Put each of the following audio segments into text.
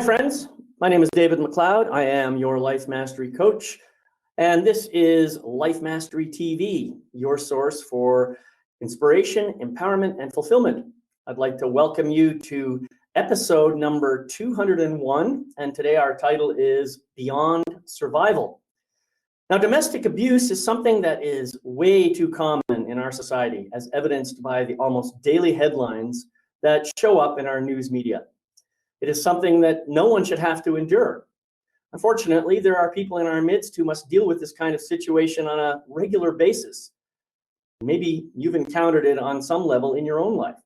friends. My name is David McLeod. I am your Life Mastery Coach, and this is Life Mastery TV, your source for inspiration, empowerment, and fulfillment. I'd like to welcome you to episode number 201, and today our title is Beyond Survival. Now, domestic abuse is something that is way too common in our society, as evidenced by the almost daily headlines that show up in our news media. It is something that no one should have to endure. Unfortunately, there are people in our midst who must deal with this kind of situation on a regular basis. Maybe you've encountered it on some level in your own life.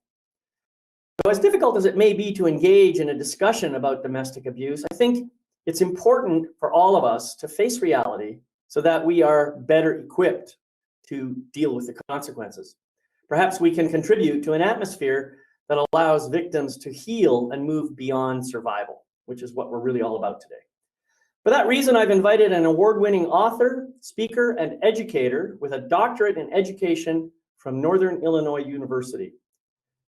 So as difficult as it may be to engage in a discussion about domestic abuse, I think it's important for all of us to face reality so that we are better equipped to deal with the consequences. Perhaps we can contribute to an atmosphere that allows victims to heal and move beyond survival, which is what we're really all about today. For that reason, I've invited an award-winning author, speaker, and educator with a doctorate in education from Northern Illinois University.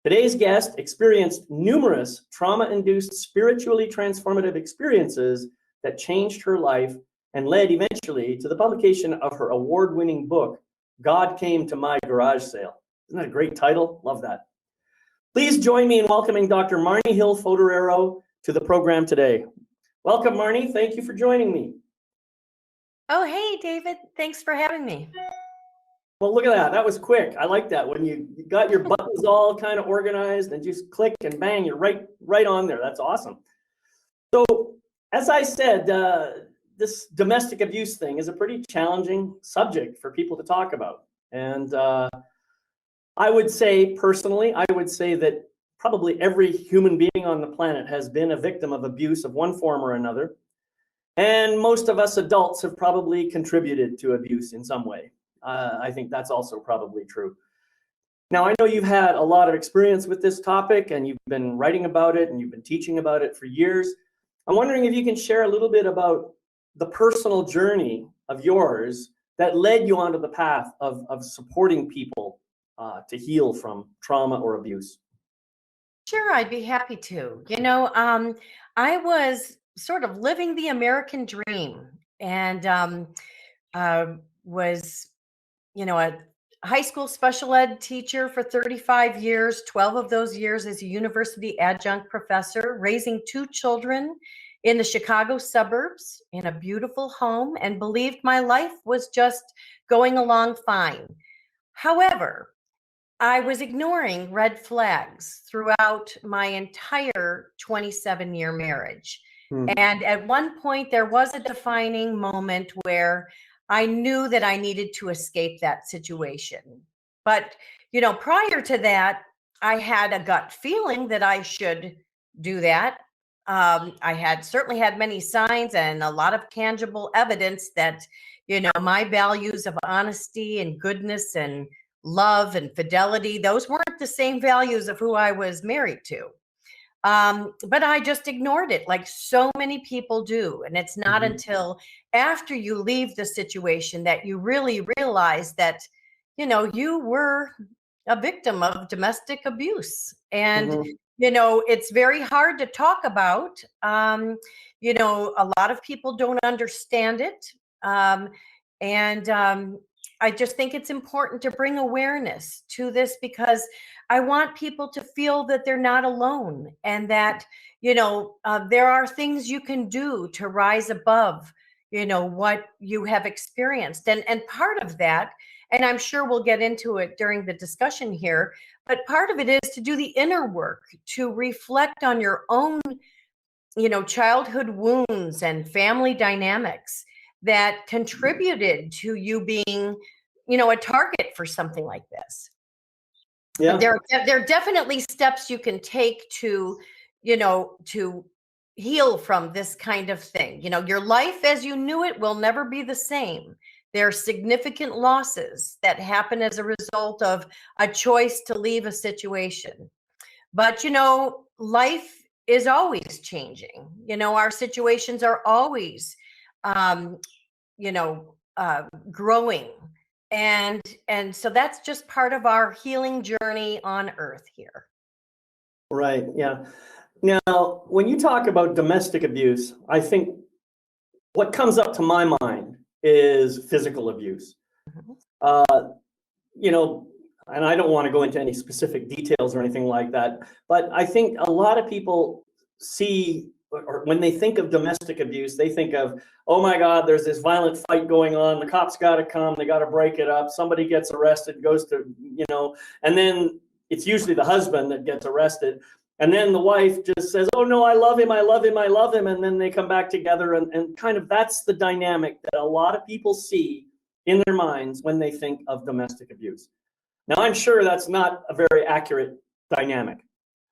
Today's guest experienced numerous trauma-induced, spiritually transformative experiences that changed her life and led eventually to the publication of her award-winning book, God Came to My Garage Sale. Isn't that a great title? Love that. Please join me in welcoming Dr. Marni Foderero to the program today. Welcome, Marni. Thank you for joining me. Oh, hey, David. Thanks for having me. Well, look at that. That was quick. I like that. When you got your buttons all kind of organized and just click and bang, you're right on there. That's awesome. So, as I said, this domestic abuse thing is a pretty challenging subject for people to talk about. And I would say, personally, that probably every human being on the planet has been a victim of abuse of one form or another. And most of us adults have probably contributed to abuse in some way. I think that's also probably true. Now, I know you've had a lot of experience with this topic, and you've been writing about it, and you've been teaching about it for years. I'm wondering if you can share a little bit about the personal journey of yours that led you onto the path of supporting people to heal from trauma or abuse. Sure, I'd be happy to. I was sort of living the American dream and was, a high school special ed teacher for 35 years, 12 of those years as a university adjunct professor, raising 2 children in the Chicago suburbs in a beautiful home, and believed my life was just going along fine. However, I was ignoring red flags throughout my entire 27-year marriage. And at one point, there was a defining moment where I knew that I needed to escape that situation. But, prior to that, I had a gut feeling that I should do that. I had certainly had many signs and a lot of tangible evidence that, my values of honesty and goodness and love and fidelity, those weren't the same values of who I was married to. But I just ignored it like so many people do. And it's not until after you leave the situation that you really realize that, you were a victim of domestic abuse. And, it's very hard to talk about. A lot of people don't understand it. I just think it's important to bring awareness to this because I want people to feel that they're not alone and that, there are things you can do to rise above, what you have experienced. And part of that, and I'm sure we'll get into it during the discussion here, but part of it is to do the inner work, to reflect on your own, childhood wounds and family dynamics that contributed to you being, a target for something like this. Yeah. There are definitely steps you can take to, to heal from this kind of thing. Your life as you knew it will never be the same. There are significant losses that happen as a result of a choice to leave a situation. But, life is always changing. Our situations are always, growing. And so that's just part of our healing journey on earth here. Right. Yeah. Now, when you talk about domestic abuse, I think what comes up to my mind is physical abuse. Mhm. You know, and I don't want to go into any specific details or anything like that, but I think a lot of people see, or when they think of domestic abuse, they think of, oh my God, there's this violent fight going on. The cops got to come. They got to break it up. Somebody gets arrested, goes to, and then it's usually the husband that gets arrested. And then the wife just says, oh no, I love him, I love him, I love him. And then they come back together, and kind of that's the dynamic that a lot of people see in their minds when they think of domestic abuse. Now, I'm sure that's not a very accurate dynamic,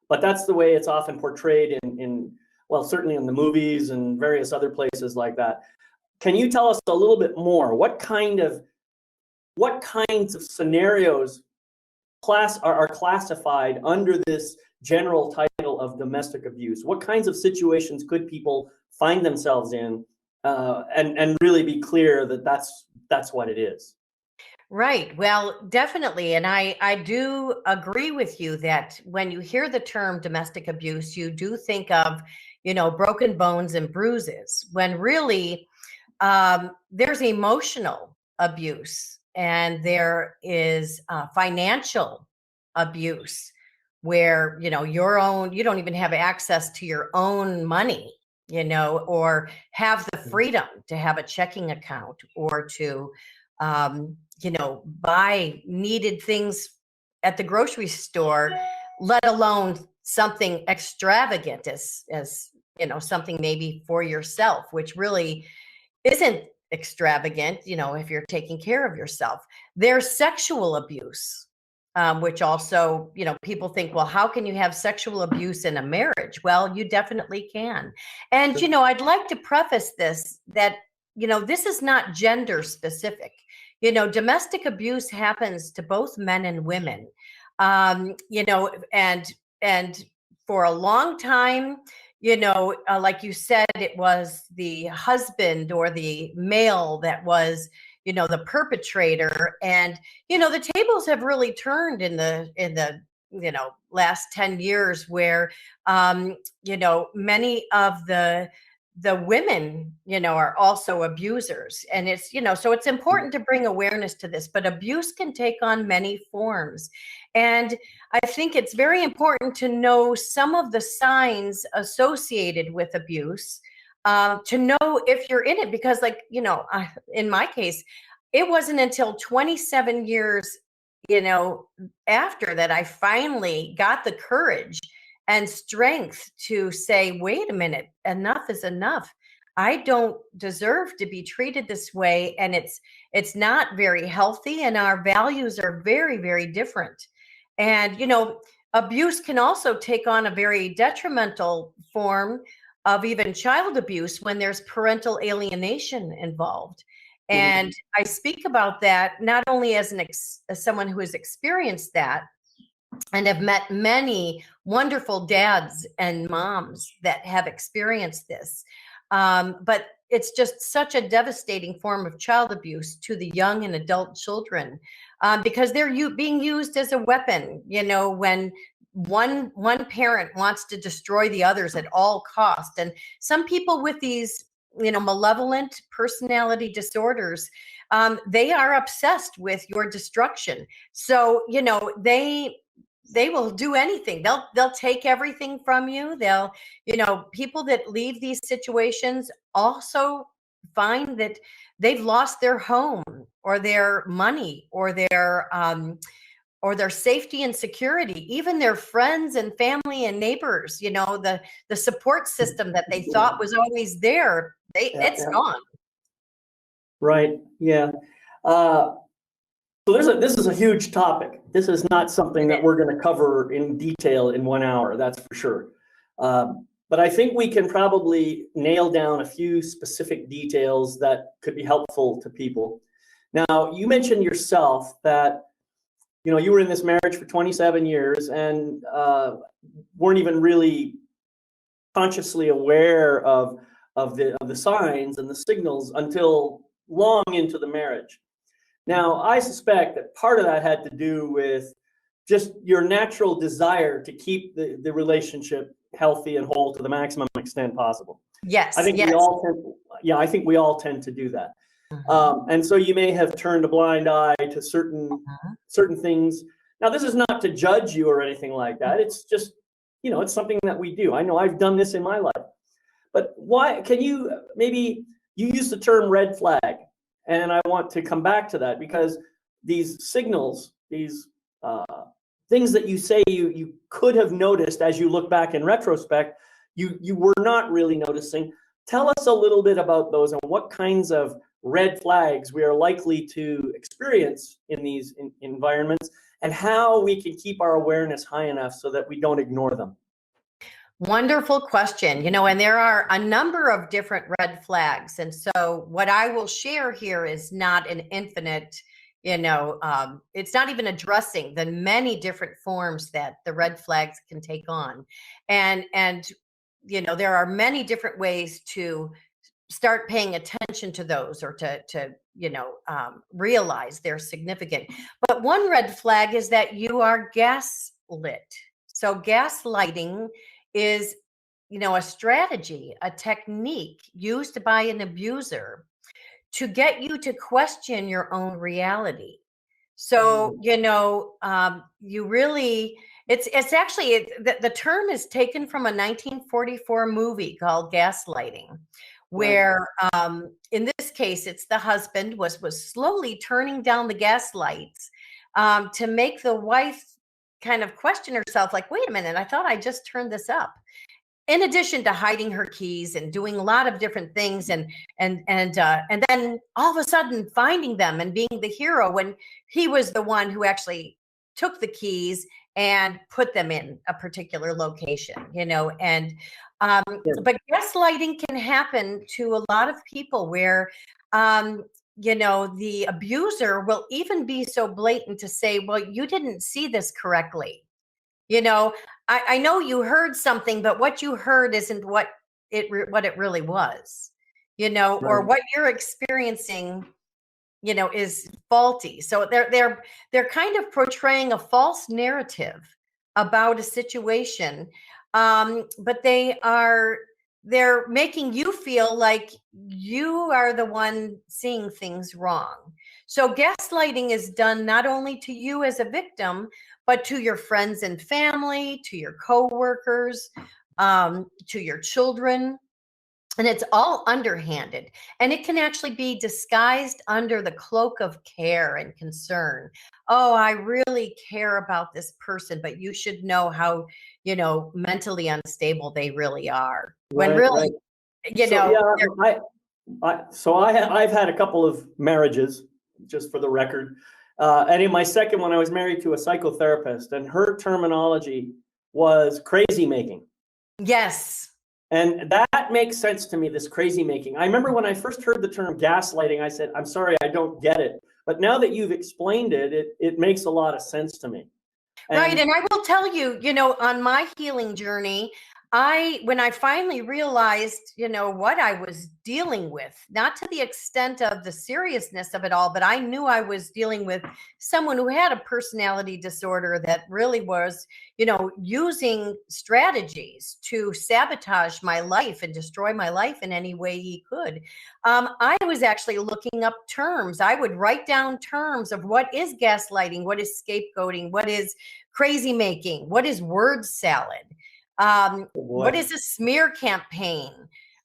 but that's the way it's often portrayed well, certainly in the movies and various other places like that. Can you tell us a little bit more? What kinds of scenarios are classified under this general title of domestic abuse? What kinds of situations could people find themselves in, and really be clear that that's what it is? Right. Well, definitely. And I do agree with you that when you hear the term domestic abuse, you do think of, broken bones and bruises, when really there's emotional abuse and there is financial abuse where, you don't even have access to your own money, or have the freedom to have a checking account or to, buy needed things at the grocery store, let alone something extravagant as something maybe for yourself, which really isn't extravagant, if you're taking care of yourself. There's sexual abuse, which also, people think, well, how can you have sexual abuse in a marriage? Well, you definitely can. And, I'd like to preface this that, this is not gender specific. Domestic abuse happens to both men and women. And for a long time, like you said, it was the husband or the male that was, the perpetrator. And, the tables have really turned in the last 10 years where, many of the women, are also abusers. And it's, so it's important to bring awareness to this, but abuse can take on many forms. And I think it's very important to know some of the signs associated with abuse, to know if you're in it, because in my case, it wasn't until 27 years, after that, I finally got the courage and strength to say, wait a minute, enough is enough. I don't deserve to be treated this way. And it's not very healthy. And our values are very, very different. And, abuse can also take on a very detrimental form of even child abuse when there's parental alienation involved. And I speak about that not only as as someone who has experienced that, and have met many wonderful dads and moms that have experienced this. But it's just such a devastating form of child abuse to the young and adult children, because they're being used as a weapon, when one parent wants to destroy the others at all cost. And some people with these, malevolent personality disorders, they are obsessed with your destruction. So, they will do anything. They'll take everything from you. They'll, people that leave these situations also find that they've lost their home or their money or their safety and security, even their friends and family and neighbors, the support system that they thought was always there, it's gone. Right. Yeah. So this is a huge topic. This is not something that we're going to cover in detail in 1 hour, that's for sure. But I think we can probably nail down a few specific details that could be helpful to people. Now, you mentioned yourself that, you were in this marriage for 27 years and weren't even really consciously aware of the signs and the signals until long into the marriage. Now, I suspect that part of that had to do with just your natural desire to keep the relationship healthy and whole to the maximum extent possible. Yes. I think yes. we all tend, yeah, I think we all tend to do that. And so you may have turned a blind eye to certain things. Now, this is not to judge you or anything like that. It's just, it's something that we do. I know I've done this in my life. But why can you maybe you use the term red flag, and I want to come back to that because these signals, these things that you say you could have noticed as you look back in retrospect, you were not really noticing. Tell us a little bit about those and what kinds of red flags we are likely to experience in these environments, and how we can keep our awareness high enough so that we don't ignore them. Wonderful question. And there are a number of different red flags. And so what I will share here is not an infinite, it's not even addressing the many different forms that the red flags can take on. And there are many different ways to start paying attention to those, or to realize they're significant. But one red flag is that you are gaslit. So gaslighting is, a strategy, a technique used by an abuser to get you to question your own reality. So, you really, it's actually, the term is taken from a 1944 movie called Gaslighting, where in this case, it's the husband was slowly turning down the gas lights to make the wife kind of question herself, like, wait a minute, I thought I just turned this up. In addition to hiding her keys and doing a lot of different things, and then all of a sudden finding them and being the hero when he was the one who actually took the keys and put them in a particular location, and but gaslighting can happen to a lot of people where the abuser will even be so blatant to say, well, you didn't see this correctly. I know you heard something, but what you heard isn't what it really was, or what you're experiencing, is faulty. So they're kind of portraying a false narrative about a situation. But they're making you feel like you are the one seeing things wrong. So gaslighting is done not only to you as a victim, but to your friends and family, to your coworkers, to your children. And it's all underhanded. And it can actually be disguised under the cloak of care and concern. Oh, I really care about this person, but you should know how, mentally unstable they really are. When really, I've had a couple of marriages, just for the record. And in my second one, I was married to a psychotherapist, and her terminology was crazy making. Yes. And that makes sense to me, this crazy making. I remember when I first heard the term gaslighting, I said, I'm sorry, I don't get it. But now that you've explained it, it makes a lot of sense to me. Right. And I will tell you, on my healing journey, when I finally realized, what I was dealing with, not to the extent of the seriousness of it all, but I knew I was dealing with someone who had a personality disorder that really was, using strategies to sabotage my life and destroy my life in any way he could. I was actually looking up terms. I would write down terms of what is gaslighting, what is scapegoating, what is crazy making, what is word salad. What is a smear campaign?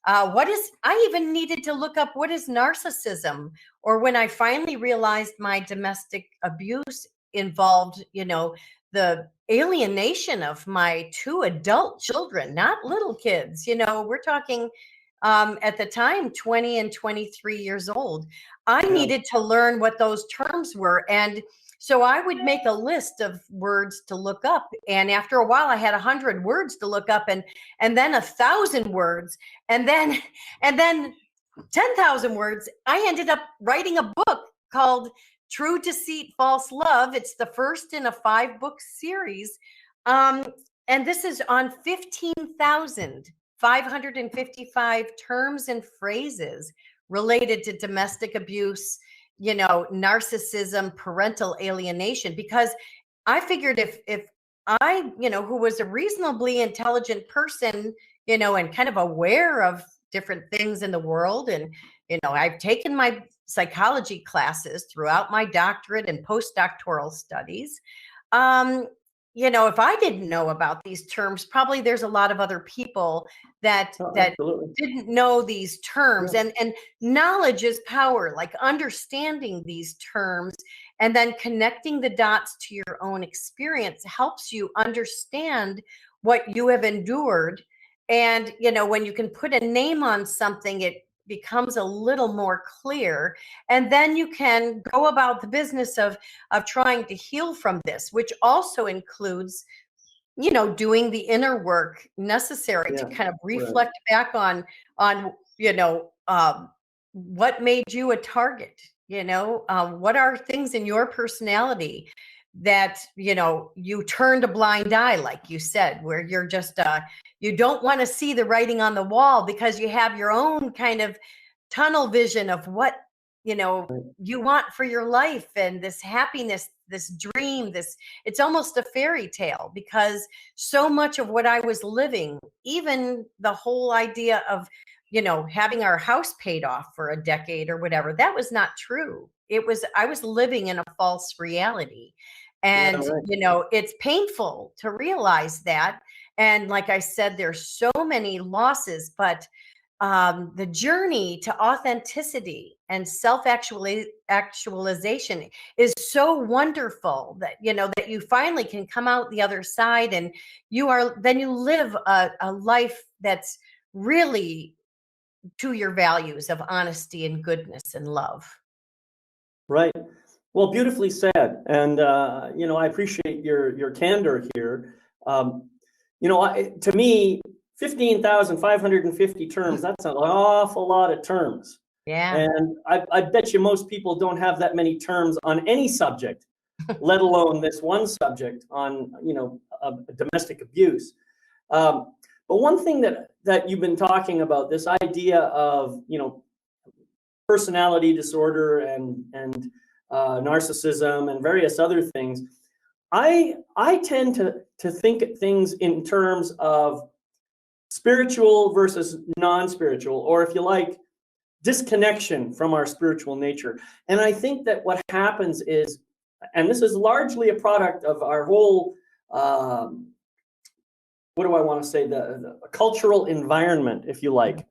I even needed to look up what is narcissism, or when I finally realized my domestic abuse involved, the alienation of my 2 adult children, not little kids, we're talking at the time 20 and 23 years old. I needed to learn what those terms were. And so I would make a list of words to look up. And after a while, I had 100 words to look up, and then 1,000 words, and then 10,000 words. I ended up writing a book called True Deceit, False Love. It's the first in a 5-book series. And this is on 15,555 terms and phrases related to domestic abuse, narcissism, parental alienation, because I figured if I, who was a reasonably intelligent person, and kind of aware of different things in the world. And, I've taken my psychology classes throughout my doctorate and postdoctoral studies. If I didn't know about these terms, probably there's a lot of other people that Absolutely. didn't know these terms. Yeah. And knowledge is power, like understanding these terms and then connecting the dots to your own experience helps you understand what you have endured. And, when you can put a name on something, it becomes a little more clear. And then you can go about the business of trying to heal from this, which also includes, doing the inner work necessary to kind of reflect back on, what made you a target, what are things in your personality that, you turned a blind eye, like you said, where you're just, you don't want to see the writing on the wall because you have your own kind of tunnel vision of what, you want for your life and this happiness, this dream, it's almost a fairy tale because so much of what I was living, even the whole idea of, having our house paid off for a decade or whatever, that was not true. I was living in a false reality. And, it's painful to realize that. And like I said, there's so many losses, but the journey to authenticity and self-actualization is so wonderful that, that you finally can come out the other side and then you live a life that's really to your values of honesty and goodness and love. Right. Well, beautifully said. And, I appreciate your candor here. To me, 15,550 terms, that's an awful lot of terms. Yeah. And I bet you most people don't have that many terms on any subject, let alone this one subject on, domestic abuse. But one thing that you've been talking about, this idea of, personality disorder and narcissism and various other things, I tend to think of things in terms of spiritual versus non-spiritual, or if you like, disconnection from our spiritual nature. And I think that what happens is, and this is largely a product of our whole, what do I want to say, the cultural environment, if you like,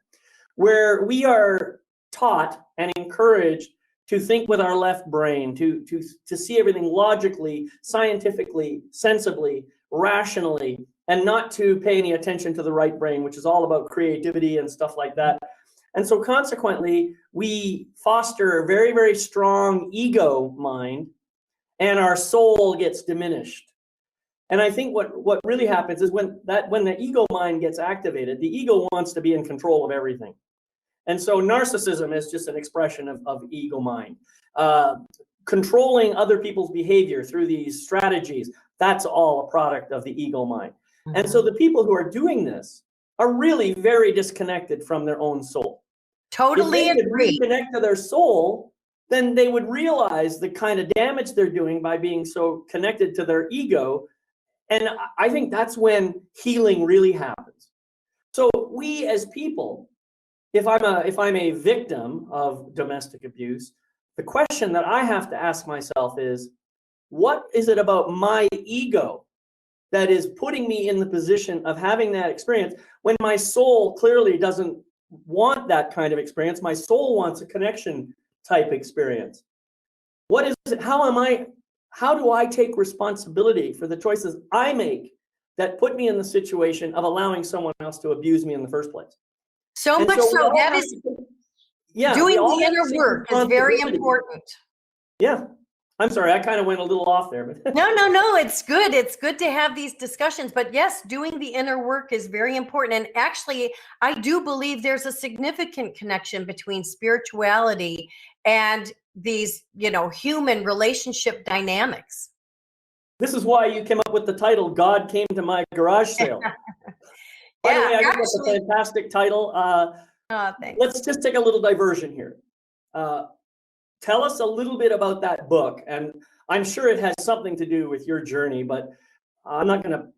where we are taught and encouraged to think with our left brain, to see everything logically, scientifically, sensibly, rationally, and not to pay any attention to the right brain, which is all about creativity and stuff like that. And so consequently, we foster a very, very strong ego mind, and our soul gets diminished. And I think what really happens is when the ego mind gets activated, the ego wants to be in control of everything. And so narcissism is just an expression of ego mind. Controlling other people's behavior through these strategies, that's all a product of the ego mind. Mm-hmm. And so the people who are doing this are really very disconnected from their own soul. Totally if they agree. could reconnect to their soul, then they would realize the kind of damage they're doing by being so connected to their ego. And I think that's when healing really happens. So we as people, if I'm a victim of domestic abuse, the question that I have to ask myself is, what is it about my ego that is putting me in the position of having that experience when my soul clearly doesn't want that kind of experience? My soul wants a connection type experience. What is it? How do I take responsibility for the choices I make that put me in the situation of allowing someone else to abuse me in the first place? So much so that is doing the inner work is very important. Yeah. I'm sorry, I kind of went a little off there. But No, it's good. It's good to have these discussions. But yes, doing the inner work is very important. And actually, I do believe there's a significant connection between spirituality and these, human relationship dynamics. This is why you came up with the title, God Came to My Garage Sale. By the way, I think that's a fantastic title. Thanks. Let's just take a little diversion here. Tell us a little bit about that book. And I'm sure it has something to do with your journey, but I'm not gonna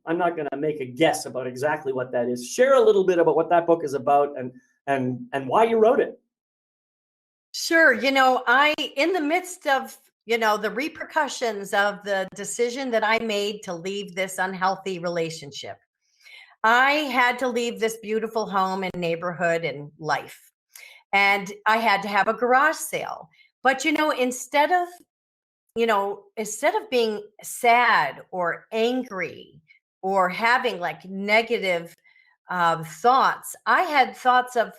make a guess about exactly what that is. Share a little bit about what that book is about and why you wrote it. Sure. In the midst of, the repercussions of the decision that I made to leave this unhealthy relationship, I had to leave this beautiful home and neighborhood and life. And I had to have a garage sale. But, instead of being sad or angry or having like negative thoughts, I had thoughts of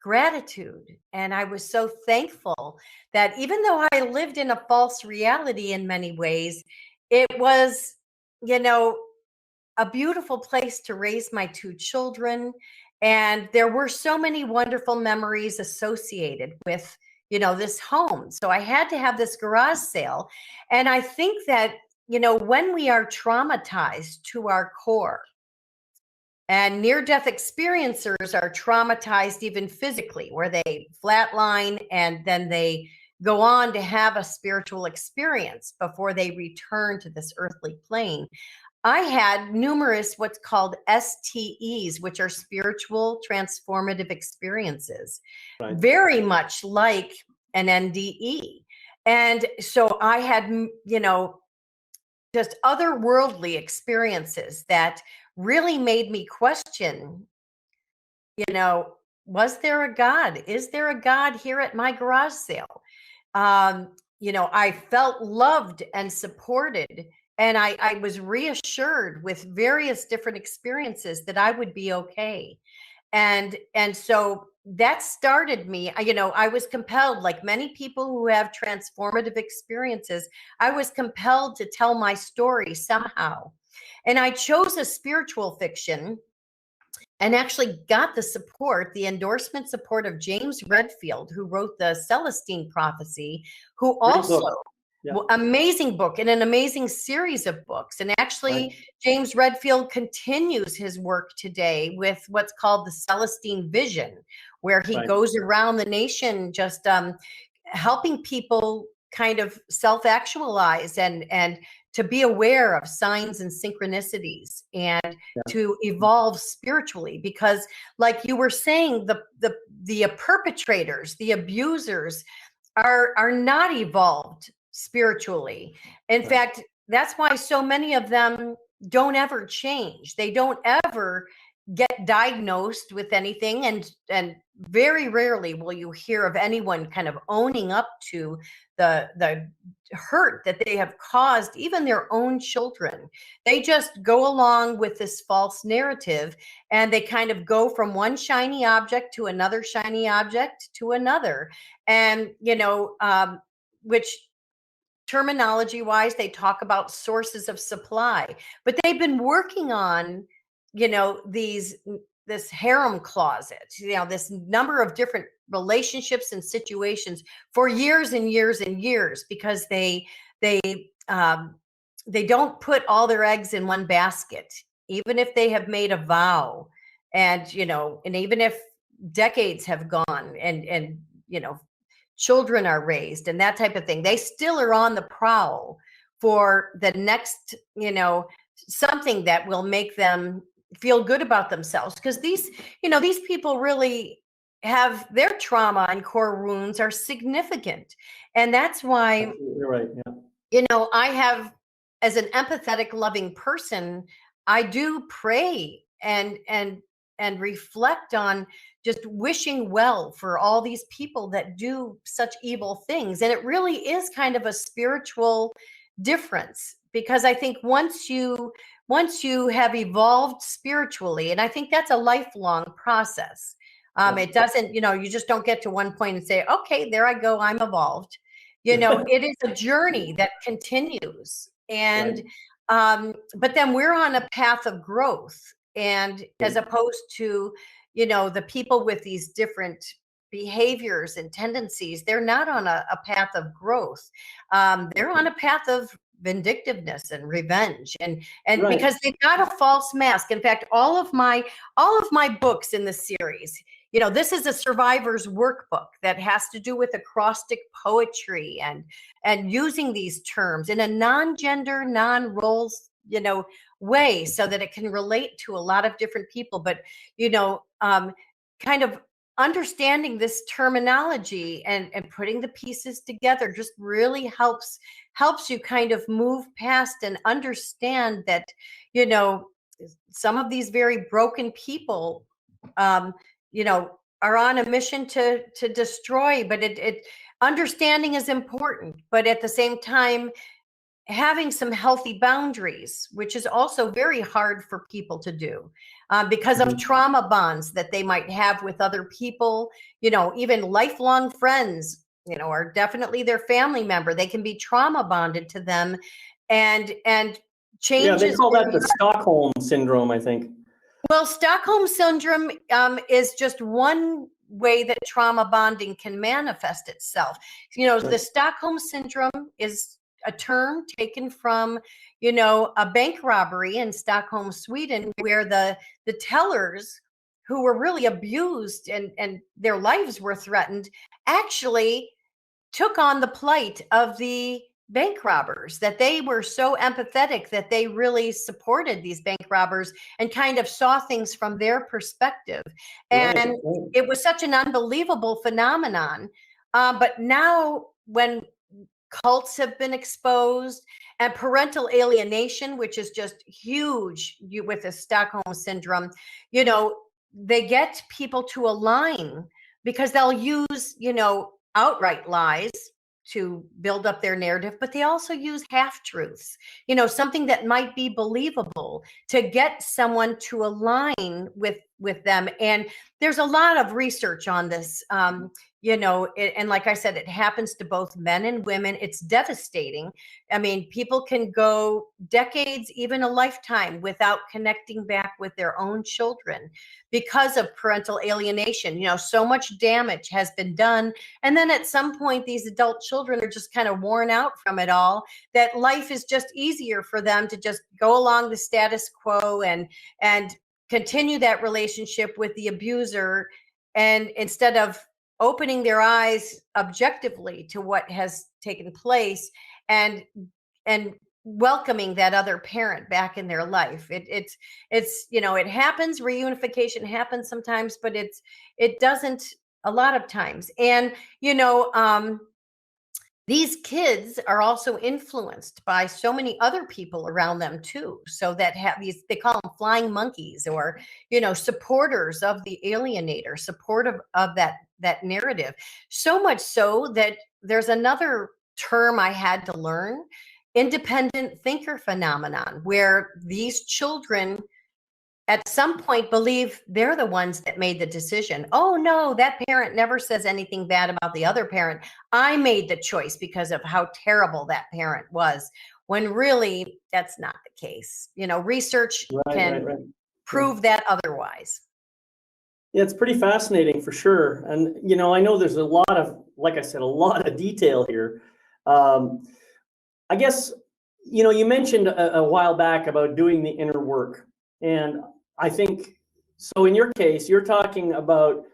gratitude. And I was so thankful that even though I lived in a false reality in many ways, it was, you know, a beautiful place to raise my two children. And there were so many wonderful memories associated with, this home. So I had to have this garage sale. And I think that, when we are traumatized to our core, and near death experiencers are traumatized even physically, where they flatline and then they go on to have a spiritual experience before they return to this earthly plane. I had numerous what's called STEs, which are spiritual transformative experiences, Right. very much like an NDE. And so I had, just otherworldly experiences that really made me question, was there a God? Is there a God here at my garage sale? I felt loved and supported, and I was reassured with various different experiences that I would be okay. And so that started me. I was compelled, like many people who have transformative experiences, I was compelled to tell my story somehow. And I chose a spiritual fiction and actually got the endorsement support of James Redfield, who wrote the Celestine Prophecy, who Great also, book. Yeah. amazing book and an amazing series of books. And actually, Right. James Redfield continues his work today with what's called the Celestine Vision, where he Right. goes around the nation just helping people kind of self-actualize and to be aware of signs and synchronicities and to evolve spiritually. Because like you were saying, the perpetrators, the abusers are not evolved spiritually. In Right. fact, that's why so many of them don't ever change. They don't ever get diagnosed with anything, and very rarely will you hear of anyone kind of owning up to the hurt that they have caused even their own children. They just go along with this false narrative, and they kind of go from one shiny object to another shiny object to another. And which terminology wise, they talk about sources of supply, but they've been working on, this harem closet, this number of different relationships and situations for years and years and years, because they um, they don't put all their eggs in one basket, even if they have made a vow, and and even if decades have gone and children are raised and that type of thing, they still are on the prowl for the next, something that will make them feel good about themselves. Because these people really have their trauma and core wounds are significant. And that's why, You're right. Yeah. I have, as an empathetic, loving person, I do pray and reflect on just wishing well for all these people that do such evil things. And it really is kind of a spiritual difference, because I think once you have evolved spiritually, and I think that's a lifelong process. It doesn't, you just don't get to one point and say, okay, there I go, I'm evolved. It is a journey that continues. And but then we're on a path of growth. And as opposed to, the people with these different behaviors and tendencies, they're not on a path of growth. They're on a path of vindictiveness and revenge, and Right. because they've got a false mask. In fact, all of my books in the series, this is a survivor's workbook that has to do with acrostic poetry and using these terms in a non-gender, non-roles, way so that it can relate to a lot of different people. But, kind of understanding this terminology and putting the pieces together just really helps you kind of move past and understand that, some of these very broken people, um, are on a mission to destroy, but it understanding is important, but at the same time having some healthy boundaries, which is also very hard for people to do, because of trauma bonds that they might have with other people, even lifelong friends, are definitely their family member. They can be trauma bonded to them, and changes. Yeah, they call that the Stockholm syndrome, I think. Well, Stockholm syndrome is just one way that trauma bonding can manifest itself. The Stockholm syndrome is a term taken from, a bank robbery in Stockholm, Sweden, where the tellers who were really abused and their lives were threatened actually took on the plight of the bank robbers, that they were so empathetic that they really supported these bank robbers and kind of saw things from their perspective. And it was such an unbelievable phenomenon. But now when cults have been exposed and parental alienation, which is just huge with the Stockholm syndrome, they get people to align because they'll use, outright lies to build up their narrative, but they also use half-truths, something that might be believable to get someone to align with them. And there's a lot of research on this, and like I said, it happens to both men and women. It's devastating. I mean, people can go decades, even a lifetime, without connecting back with their own children because of parental alienation. So much damage has been done. And then at some point, these adult children are just kind of worn out from it all, that life is just easier for them to just go along the status quo and continue that relationship with the abuser. And instead of opening their eyes objectively to what has taken place and welcoming that other parent back in their life. It happens, reunification happens sometimes, but it doesn't a lot of times. And, these kids are also influenced by so many other people around them too. So that have these, they call them flying monkeys, or, supporters of the alienator, supportive of that narrative. So much so that there's another term I had to learn, independent thinker phenomenon, where these children at some point believe they're the ones that made the decision. Oh no, that parent never says anything bad about the other parent. I made the choice because of how terrible that parent was, when really that's not the case. Research can prove that otherwise. Yeah, it's pretty fascinating for sure. And, I know there's a lot of, like I said, a lot of detail here. I guess, you mentioned a while back about doing the inner work. And I think, so in your case, you're talking about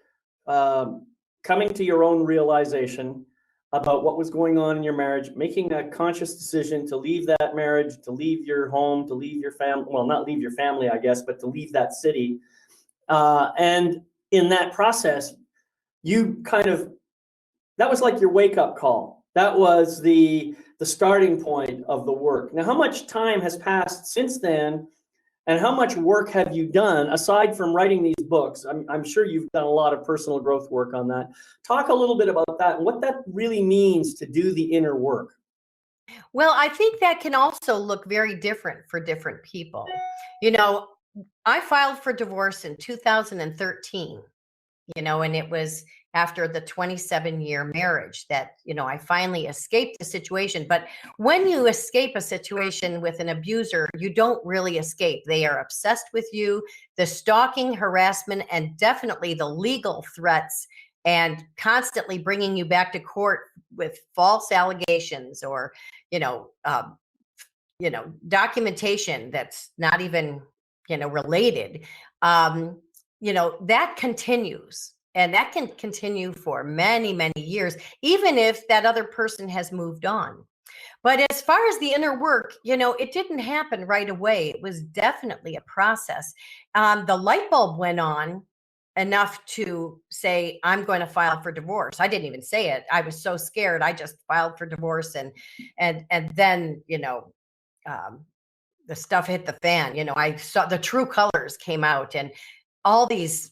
coming to your own realization about what was going on in your marriage, making a conscious decision to leave that marriage, to leave your home, to leave your family, well, not leave your family, I guess, but to leave that city. And in that process, you that was like your wake-up call. That was the starting point of the work. Now, how much time has passed since then? And how much work have you done aside from writing these books? I'm sure you've done a lot of personal growth work on that. Talk a little bit about that and what that really means to do the inner work. Well, I think that can also look very different for different people. I filed for divorce in 2013, and it was after the 27-year marriage that, I finally escaped the situation. But when you escape a situation with an abuser, you don't really escape. They are obsessed with you. The stalking, harassment, and definitely the legal threats, and constantly bringing you back to court with false allegations, or, documentation that's not even, related. That continues. And that can continue for many, many years, even if that other person has moved on. But as far as the inner work, it didn't happen right away. It was definitely a process. The light bulb went on enough to say, I'm going to file for divorce. I didn't even say it. I was so scared. I just filed for divorce, and then, the stuff hit the fan. I saw the true colors came out, and all these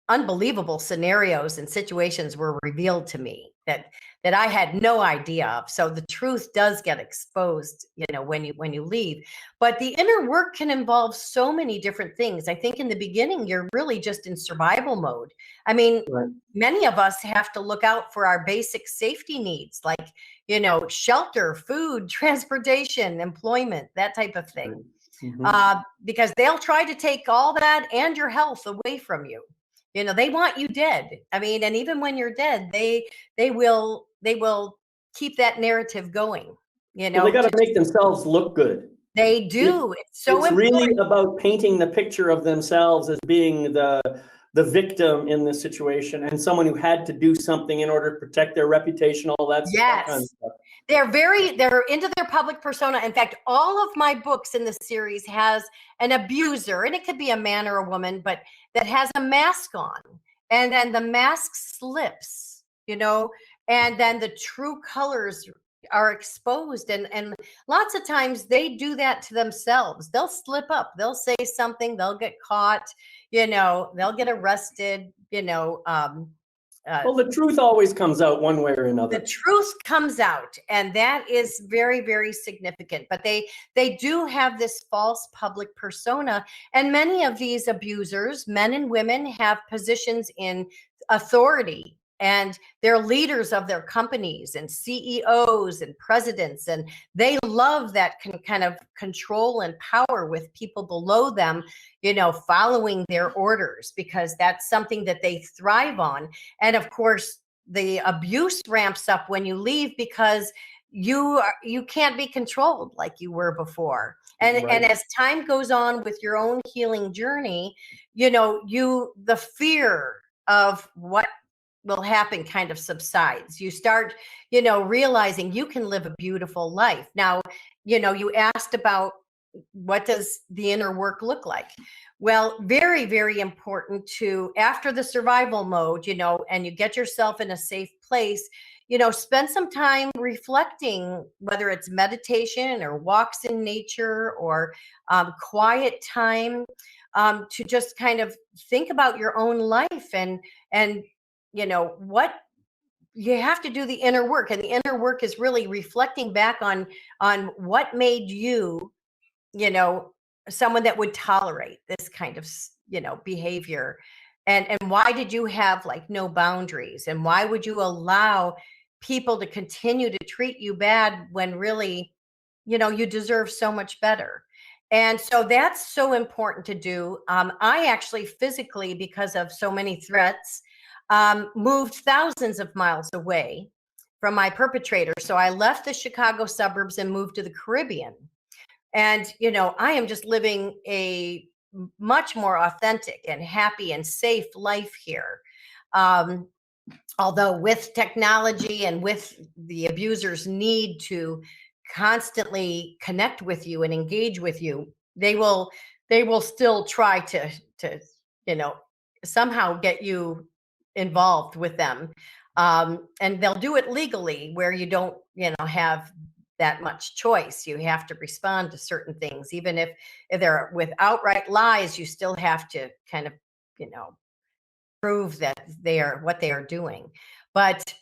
unbelievable scenarios and situations were revealed to me that I had no idea of. So the truth does get exposed, when you leave. But the inner work can involve so many different things. I think in the beginning, you're really just in survival mode. I mean, Right. many of us have to look out for our basic safety needs, like, shelter, food, transportation, employment, that type of thing. Right. Mhm. Because they'll try to take all that and your health away from you. They want you dead. I mean, and even when you're dead, they will keep that narrative going. Well, they got to make themselves look good. They do. It's so It's important. really about painting the picture of themselves as being the victim in this situation and someone who had to do something in order to protect their reputation, all that Yes. kind of stuff. They're into their public persona. In fact, all of my books in the series has an abuser, and it could be a man or a woman, but that has a mask on. And then the mask slips, and then the true colors are exposed. And lots of times they do that to themselves. They'll slip up, they'll say something, they'll get caught, they'll get arrested, Well, the truth always comes out one way or another. the truth comes out, and that is very, very significant. But they do have this false public persona, and many of these abusers, men and women, have positions in authority, and they're leaders of their companies and CEOs and presidents, and they love that kind of control and power with people below them, following their orders, because that's something that they thrive on. And of course, the abuse ramps up when you leave, because you can't be controlled like you were before. And Right. and as time goes on with your own healing journey, the fear of what will happen kind of subsides. You start, realizing you can live a beautiful life. Now, you asked about, what does the inner work look like? Well, very, very important to, after the survival mode, and you get yourself in a safe place, spend some time reflecting, whether it's meditation or walks in nature or quiet time, to just kind of think about your own life, and what you have to do the inner work. And the inner work is really reflecting back on what made you, someone that would tolerate this kind of, behavior. And why did you have like no boundaries? And why would you allow people to continue to treat you bad when really, you deserve so much better? And so that's so important to do. I actually physically, because of so many threats, moved thousands of miles away from my perpetrator. So I left the Chicago suburbs and moved to the Caribbean. And, I am just living a much more authentic and happy and safe life here. Although with technology and with the abuser's need to constantly connect with you and engage with you, they will still try to somehow get you involved with them. And they'll do it legally, where you don't, have that much choice. You have to respond to certain things. Even if they're with outright lies, you still have to kind of, prove that they are what they are doing. But,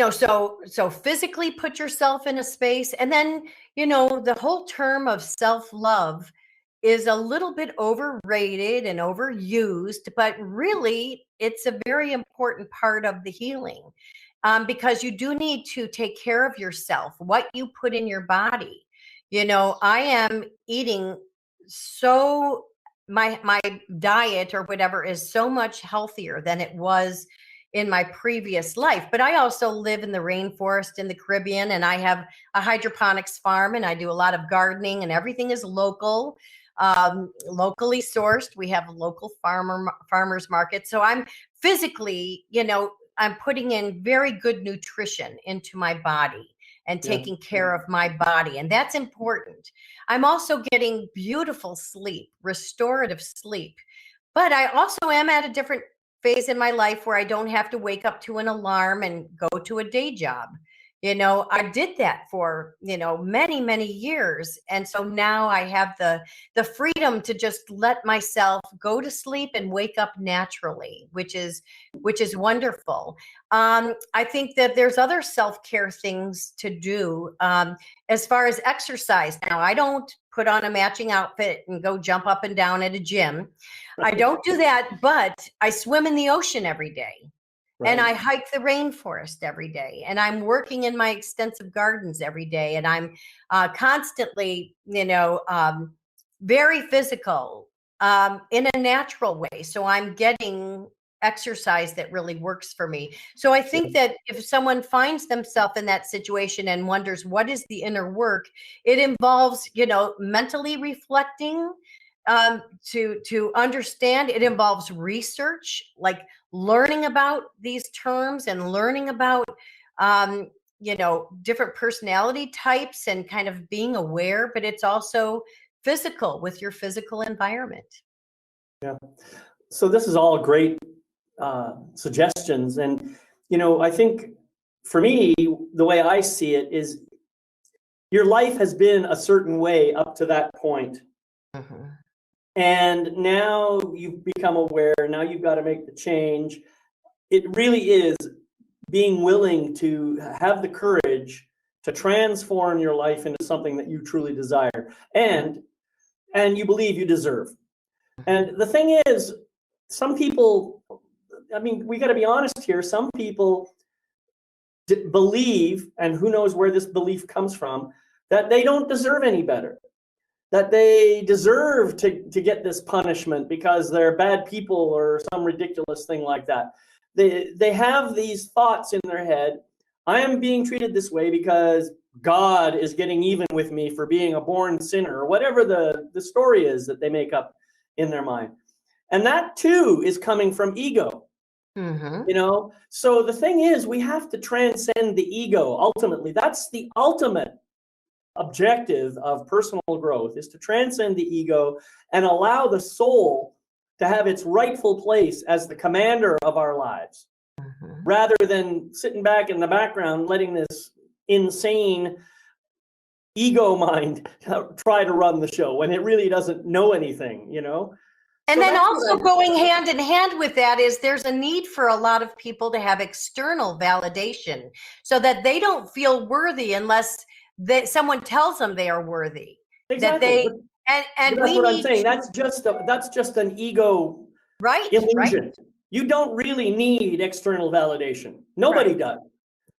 so physically put yourself in a space. And then, the whole term of self-love is a little bit overrated and overused, but really it's a very important part of the healing, because you do need to take care of yourself, what you put in your body. I am eating so, my diet or whatever is so much healthier than it was in my previous life. But I also live in the rainforest in the Caribbean, and I have a hydroponics farm, and I do a lot of gardening, and everything is local, locally sourced. We have a local farmers market. So I'm physically, I'm putting in very good nutrition into my body. and taking care of my body. And that's important. I'm also getting beautiful sleep, restorative sleep. But I also am at a different phase in my life where I don't have to wake up to an alarm and go to a day job. I did that for, many, many years. And so now I have the freedom to just let myself go to sleep and wake up naturally, which is wonderful. I think that there's other self-care things to do as far as exercise. Now, I don't put on a matching outfit and go jump up and down at a gym. I don't do that, but I swim in the ocean every day. Right. And I hike the rainforest every day, and I'm working in my extensive gardens every day, and I'm constantly, very physical in a natural way. So I'm getting exercise that really works for me. So I think that if someone finds themselves in that situation and wonders what is the inner work, it involves, mentally reflecting, to understand. It involves research, like learning about these terms and learning about different personality types and kind of being aware, but it's also physical with your physical environment. Yeah. So this is all great suggestions. And, I think for me, the way I see it is your life has been a certain way up to that point. Mm-hmm. And now you've become aware. Now you've got to make the change. It really is being willing to have the courage to transform your life into something that you truly desire and you believe you deserve. And the thing is, some people, we got to be honest here. Some people believe, and who knows where this belief comes from, that they don't deserve any better, that they deserve to get this punishment because they're bad people or some ridiculous thing like that. They have these thoughts in their head. I am being treated this way because God is getting even with me for being a born sinner, or whatever the story is that they make up in their mind. And that too is coming from ego. Mm-hmm. So the thing is, we have to transcend the ego. Ultimately, that's the ultimate objective of personal growth, is to transcend the ego and allow the soul to have its rightful place as the commander of our lives, rather than sitting back in the background letting this insane ego mind try to run the show when it really doesn't know anything, And so then also going hand in hand with that is there's a need for a lot of people to have external validation so that they don't feel worthy unless someone tells them they are worthy. Exactly. And that's what I'm saying. That's just an ego illusion. Right. You don't really need external validation. Nobody does.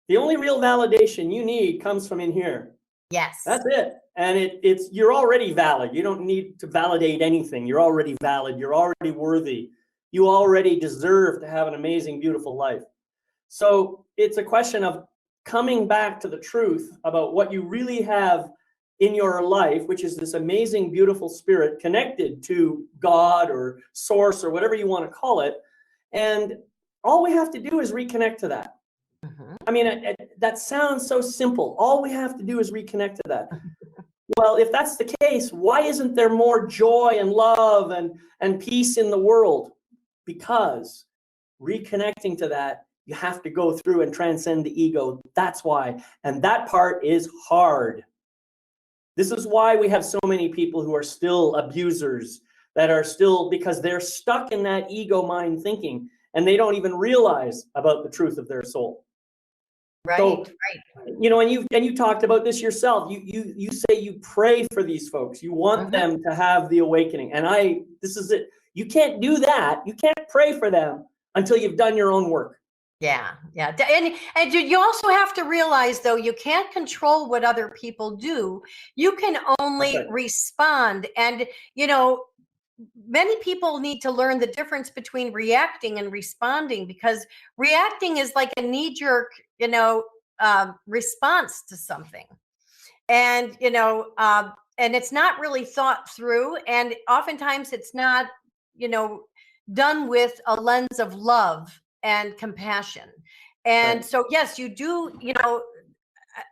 The only real validation you need comes from in here. Yes. That's it. And it's you're already valid. You don't need to validate anything. You're already valid. You're already worthy. You already deserve to have an amazing, beautiful life. So it's a question of coming back to the truth about what you really have in your life, which is this amazing, beautiful spirit connected to God or source or whatever you want to call it. And all we have to do is reconnect to that. Mm-hmm. That sounds so simple. All we have to do is reconnect to that. Well, if that's the case, why isn't there more joy and love and peace in the world? Because reconnecting to that, you have to go through and transcend the ego. That's why. And that part is hard. This is why we have so many people who are still abusers, that are still, because they're stuck in that ego mind thinking, and they don't even realize about the truth of their soul. Right. So, and you talked about this yourself. You say you pray for these folks. You want them to have the awakening. And this is it. You can't do that. You can't pray for them until you've done your own work. Yeah. And you also have to realize, though, you can't control what other people do. You can only respond. And, many people need to learn the difference between reacting and responding, because reacting is like a knee-jerk, response to something. And, and it's not really thought through. And oftentimes it's not, done with a lens of love and compassion. And so, yes, you do,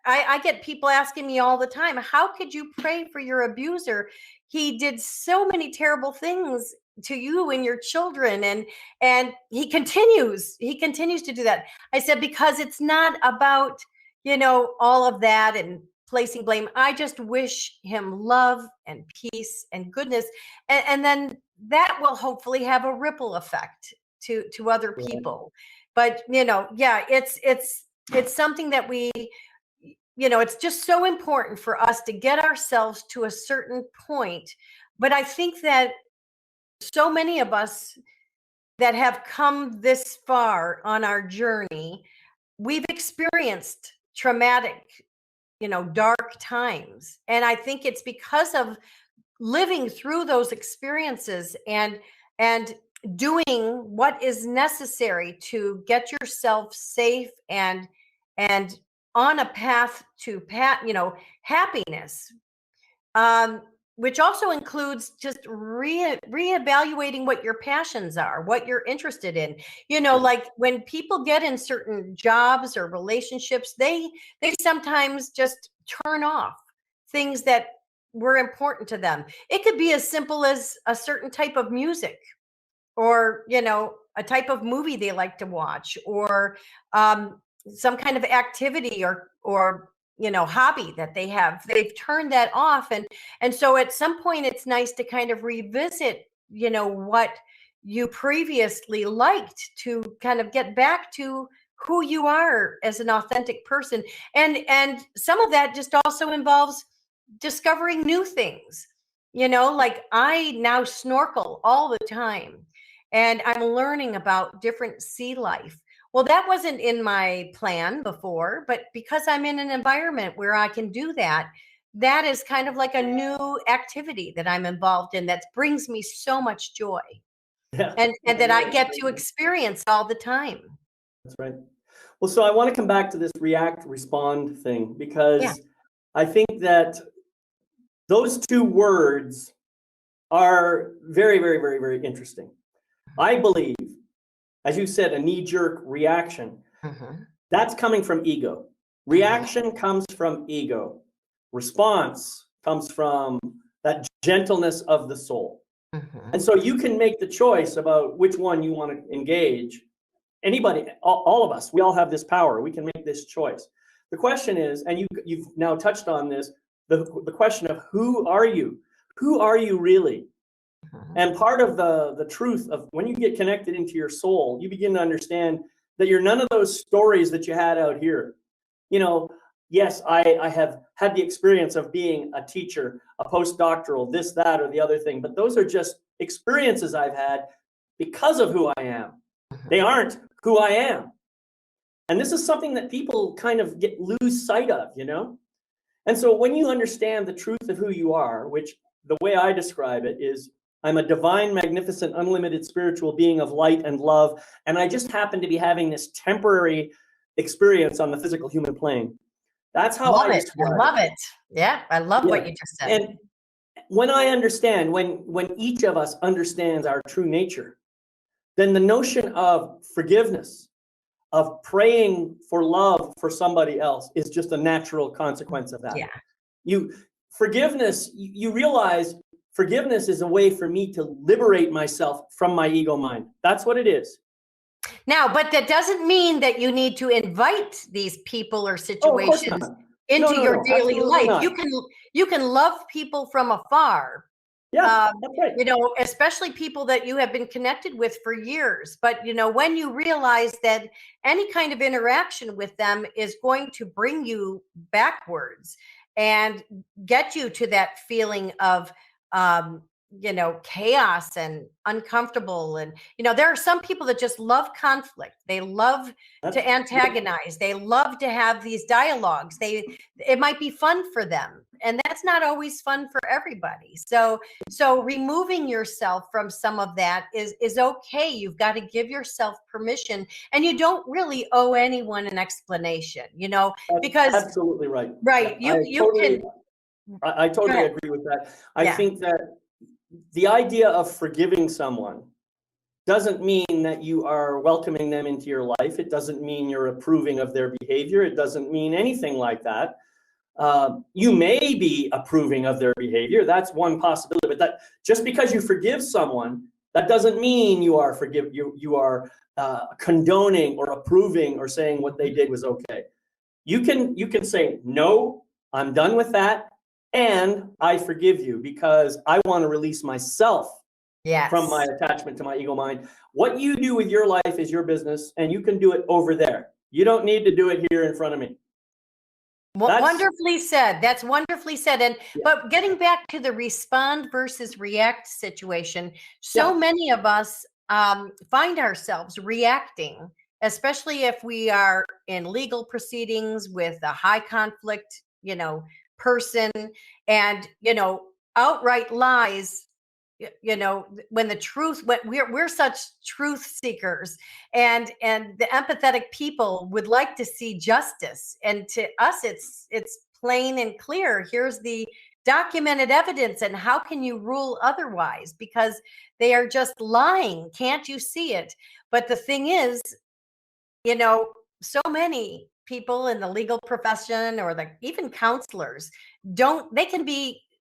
I get people asking me all the time, how could you pray for your abuser? He did so many terrible things to you and your children, and he continues to do that. I said, because it's not about, all of that and placing blame. I just wish him love and peace and goodness, and then that will hopefully have a ripple effect to other people. But yeah, it's something that we, it's just so important for us to get ourselves to a certain point. But I think that so many of us that have come this far on our journey, we've experienced traumatic, dark times. And I think it's because of living through those experiences and doing what is necessary to get yourself safe and on a path to happiness, which also includes just reevaluating what your passions are, what you're interested in. Like when people get in certain jobs or relationships, they sometimes just turn off things that were important to them. It could be as simple as a certain type of music, or a type of movie they like to watch, or some kind of activity or hobby that they've turned that off. And so at some point it's nice to kind of revisit what you previously liked, to kind of get back to who you are as an authentic person. And some of that just also involves discovering new things. Like I now snorkel all the time, and I'm learning about different sea life. Well, that wasn't in my plan before, but because I'm in an environment where I can do that, that is kind of like a new activity that I'm involved in that brings me so much joy. Yeah. And that I get to experience all the time. That's right. Well, so I want to come back to this react, respond thing, because Yeah. I think that those two words are very, very, very, very interesting. I believe, as you said, a knee-jerk reaction, that's coming from ego. Reaction comes from ego. Response comes from that gentleness of the soul. And so you can make the choice about which one you want to engage. Anybody, all of us, we all have this power. We can make this choice. The question is, and you've now touched on this, the question of who are you? Who are you really? And part of the truth of when you get connected into your soul, you begin to understand that you're none of those stories that you had out here. Yes, I have had the experience of being a teacher, a postdoctoral, this, that, or the other thing, but those are just experiences I've had because of who I am. They aren't who I am. And this is something that people kind of lose sight of, And so when you understand the truth of who you are, which the way I describe it is, I'm a divine, magnificent, unlimited spiritual being of light and love, and I just happen to be having this temporary experience on the physical human plane. That's how I describe it. I love it. Yeah, I love what you just said. And when I understand, when each of us understands our true nature, then the notion of forgiveness, of praying for love for somebody else, is just a natural consequence of that. Yeah. Forgiveness, you realize forgiveness is a way for me to liberate myself from my ego mind. That's what it is. Now, but that doesn't mean that you need to invite these people or situations into your daily life. Not. You can love people from afar. Yeah, that's right. Especially people that you have been connected with for years. But, when you realize that any kind of interaction with them is going to bring you backwards and get you to that feeling of, chaos and uncomfortable. And, there are some people that just love conflict. They love to antagonize. They love to have these dialogues. It might be fun for them. And that's not always fun for everybody. So removing yourself from some of that is okay. You've got to give yourself permission, and you don't really owe anyone an explanation, because that's absolutely right. Right. I totally agree with that. I think that the idea of forgiving someone doesn't mean that you are welcoming them into your life. It doesn't mean you're approving of their behavior. It doesn't mean anything like that. You may be approving of their behavior. That's one possibility. But that just because you forgive someone, that doesn't mean you are condoning or approving or saying what they did was okay. You can say, no, I'm done with that, and I forgive you because I want to release myself from my attachment to my ego mind. What you do with your life is your business, and you can do it over there. You don't need to do it here in front of me. Wonderfully said. That's wonderfully said. And but getting back to the respond versus react situation, so many of us find ourselves reacting, especially if we are in legal proceedings with a high conflict, person, and outright lies. When the truth, when we're such truth seekers, and the empathetic people would like to see justice, and to us it's plain and clear. Here's the documented evidence, and how can you rule otherwise? Because they are just lying. Can't you see it? But the thing is, so many people in the legal profession, or even counselors,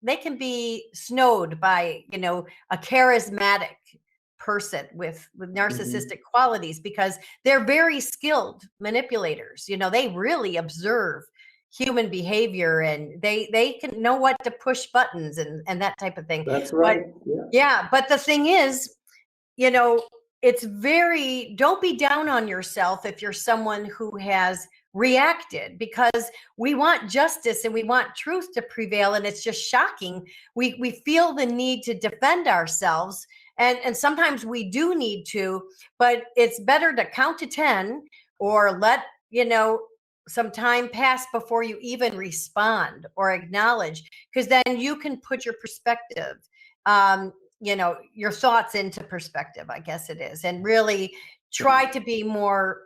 they can be snowed by a charismatic person with narcissistic qualities, because they're very skilled manipulators. They really observe human behavior, and they can know what to push buttons and that type of thing. That's right. But the thing is, don't be down on yourself if you're someone who has reacted, because we want justice and we want truth to prevail, and it's just shocking. We feel the need to defend ourselves, and sometimes we do need to, but it's better to count to 10, or let some time pass before you even respond or acknowledge, because then you can put your perspective, your thoughts into perspective, I guess it is, and really try to be more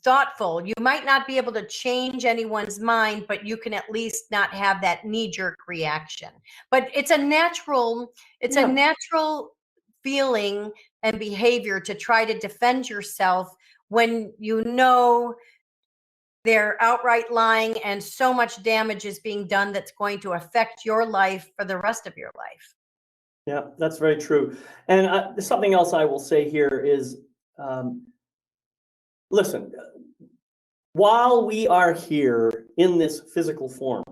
thoughtful. You might not be able to change anyone's mind, but you can at least not have that knee-jerk reaction. But it's a natural feeling and behavior to try to defend yourself when they're outright lying, and so much damage is being done that's going to affect your life for the rest of your life. Yeah, that's very true. And something else I will say here is, listen, while we are here in this physical form,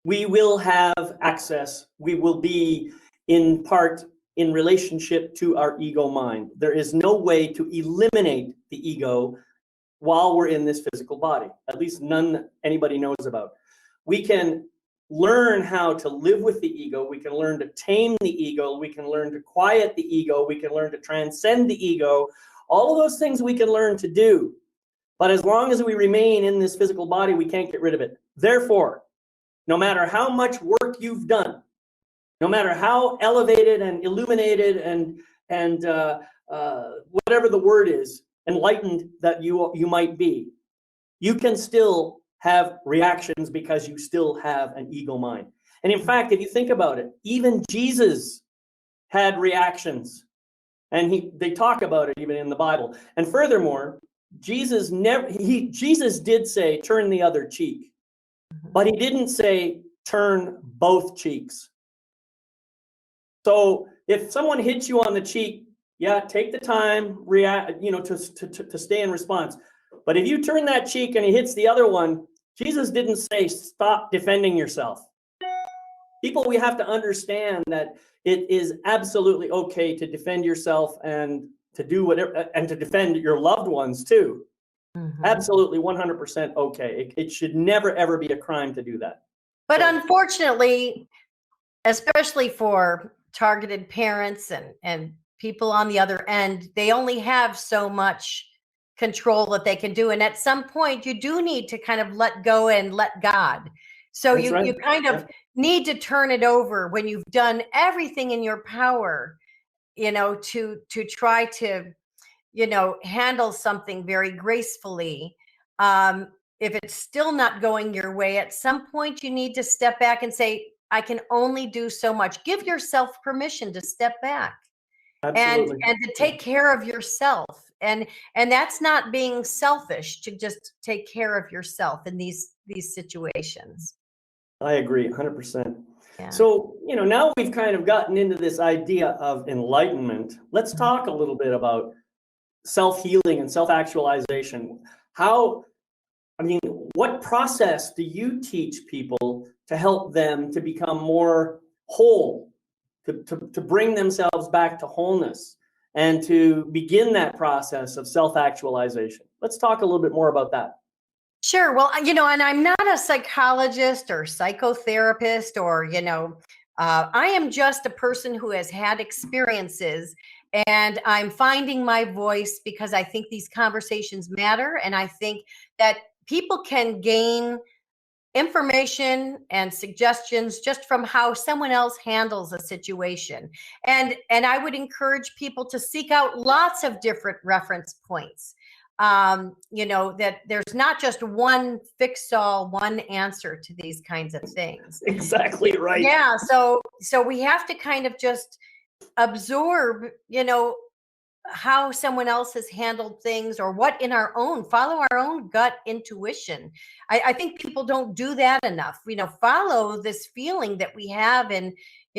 we will have access, we will be in part in relationship to our ego mind. There is no way to eliminate the ego while we're in this physical body, at least none anybody knows about. We can learn how to live with the ego. We can learn to tame the ego. We can learn to quiet the ego. We can learn to transcend the ego. All of those things we can learn to do. But as long as we remain in this physical body, we can't get rid of it. Therefore, no matter how much work you've done, no matter how elevated and illuminated and whatever the word is, enlightened that you might be, you can still have reactions because you still have an ego mind. And in fact, if you think about it, even Jesus had reactions, and they talk about it even in the Bible. And furthermore, Jesus did say, turn the other cheek, but he didn't say turn both cheeks. So if someone hits you on the cheek, take the time, react, to stay in response. But if you turn that cheek and he hits the other one, Jesus didn't say stop defending yourself. People, we have to understand that it is absolutely okay to defend yourself and to do whatever, and to defend your loved ones too. Absolutely 100% okay. It should never, ever be a crime to do that. But unfortunately, especially for targeted parents and people on the other end, they only have so much control that they can do. And at some point, you do need to kind of let go and let God. So you kind of need to turn it over when you've done everything in your power, to try to, handle something very gracefully. If it's still not going your way, at some point you need to step back and say, I can only do so much. Give yourself permission to step back. Absolutely. and to take care of yourself. And that's not being selfish, to just take care of yourself in these situations. I agree 100%. Yeah. So, now we've kind of gotten into this idea of enlightenment. Let's talk a little bit about self-healing and self-actualization. What process do you teach people to help them to become more whole, to bring themselves back to wholeness, and to begin that process of self-actualization? Let's talk a little bit more about that. Sure. Well, and I'm not a psychologist or psychotherapist or, I am just a person who has had experiences, and I'm finding my voice because I think these conversations matter. And I think that people can gain information and suggestions just from how someone else handles a situation. And I would encourage people to seek out lots of different reference points. That there's not just one fix all, one answer to these kinds of things. Exactly right. Yeah. So we have to kind of just absorb, how someone else has handled things, or what in follow our own gut intuition. I think people don't do that enough. Follow this feeling that we have in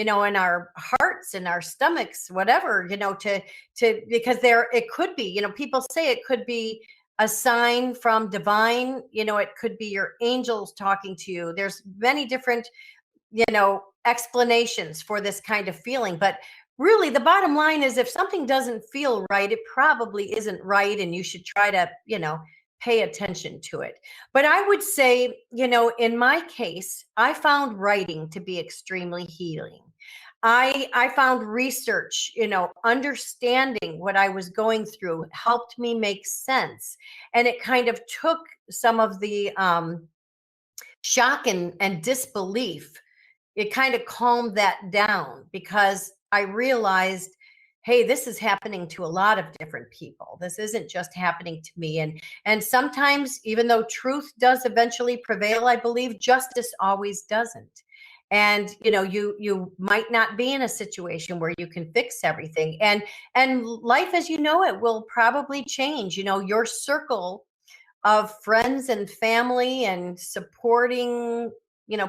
our hearts, in our stomachs, whatever, because it could be, people say it could be a sign from divine, it could be your angels talking to you. There's many different, explanations for this kind of feeling. But really, the bottom line is, if something doesn't feel right, it probably isn't right, and you should try to, pay attention to it. But I would say, in my case, I found writing to be extremely healing. I found research, understanding what I was going through helped me make sense. And it kind of took some of the shock and disbelief. It kind of calmed that down, because I realized, hey, this is happening to a lot of different people. This isn't just happening to me. And sometimes, even though truth does eventually prevail, I believe justice always doesn't. And you might not be in a situation where you can fix everything. And life as you know it will probably change. Your circle of friends and family and supporting,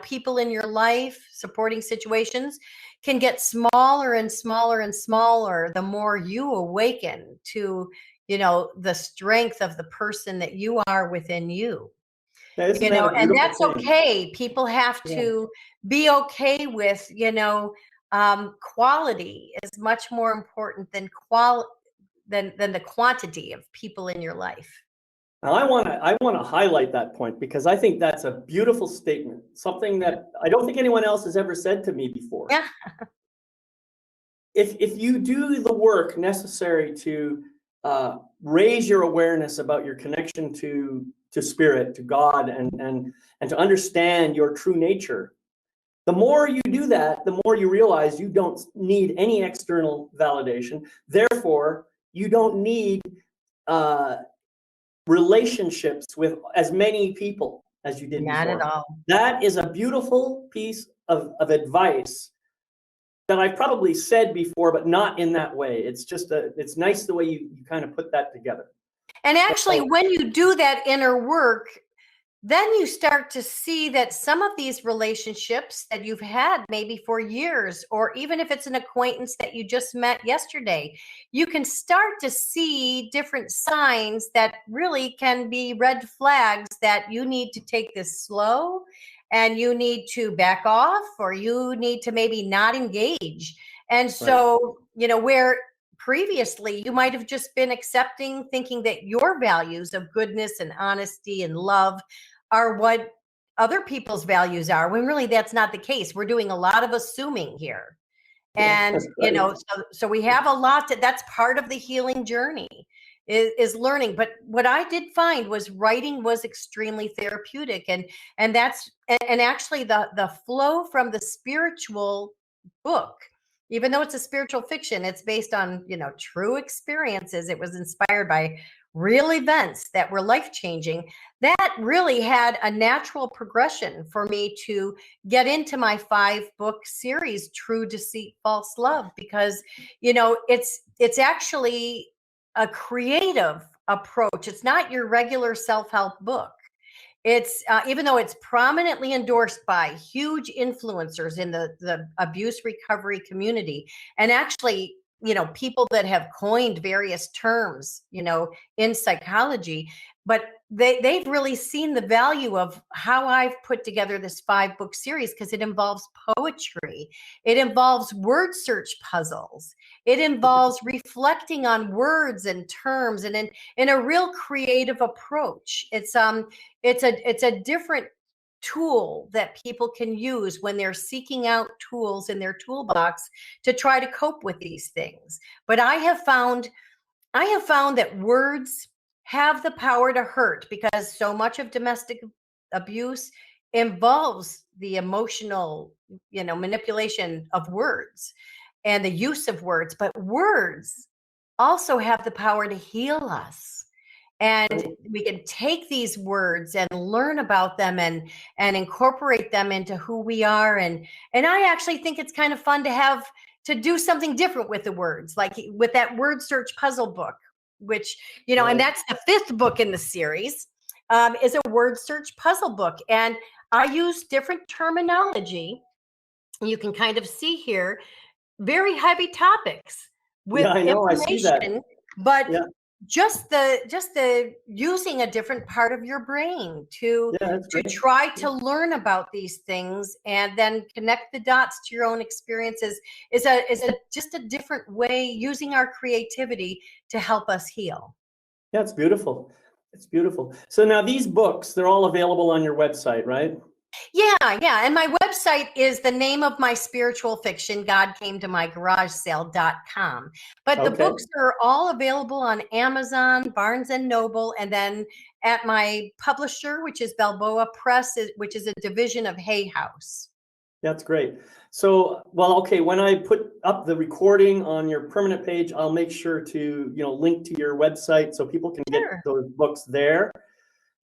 people in your life, supporting situations, can get smaller and smaller and smaller the more you awaken to, the strength of the person that you are within you. And that's thing? okay. People have to be okay with, quality is much more important than than the quantity of people in your life. Now, I want to highlight that point, because I think that's a beautiful statement, something that I don't think anyone else has ever said to me before. Yeah. If you do the work necessary to raise your awareness about your connection to spirit, to God, and to understand your true nature, the more you do that, the more you realize you don't need any external validation. Therefore, you don't need relationships with as many people as you did Not before. at all. That is a beautiful piece of advice that I've probably said before, but not in that way. It's nice the way you kind of put that together. And actually, when you do that inner work, then you start to see that some of these relationships that you've had maybe for years, or even if it's an acquaintance that you just met yesterday, you can start to see different signs that really can be red flags that you need to take this slow, and you need to back off, or you need to maybe not engage. And so, where previously you might have just been accepting, thinking that your values of goodness and honesty and love are what other people's values are, when really that's not the case. We're doing a lot of assuming here. And so we have a lot that's part of the healing journey, is learning. But what I did find was writing was extremely therapeutic, and that's and actually the flow from the spiritual book, even though it's a spiritual fiction, it's based on true experiences. It was inspired by real events that were life-changing, that really had a natural progression for me to get into my 5-book series, True Deceit, False Love, because, it's actually a creative approach. It's not your regular self-help book. It's even though it's prominently endorsed by huge influencers in the abuse recovery community, and actually, people that have coined various terms, in psychology, but they've really seen the value of how I've put together this 5-book series, because it involves poetry, it involves word search puzzles, it involves reflecting on words and terms, and in a real creative approach. It's a different tool that people can use when they're seeking out tools in their toolbox to try to cope with these things. But I have found that words have the power to hurt, because so much of domestic abuse involves the emotional, manipulation of words and the use of words. But words also have the power to heal us. And we can take these words and learn about them and incorporate them into who we are. And I actually think it's kind of fun to do something different with the words, like with that word search puzzle book, which, and that's the 5th book in the series, is a word search puzzle book. And I use different terminology. You can kind of see here, very heavy topics with information, but just the using a different part of your brain to try to learn about these things and then connect the dots to your own experiences is just a different way, using our creativity to help us heal. Yeah, it's beautiful. It's beautiful. So now these books, they're all available on your website, right? Yeah. And my website is the name of my spiritual fiction, GodCameToMyGarageSale.com. But the books are all available on Amazon, Barnes and Noble, and then at my publisher, which is Balboa Press, which is a division of Hay House. That's great. So, when I put up the recording on your permanent page, I'll make sure to, link to your website so people can get those books there.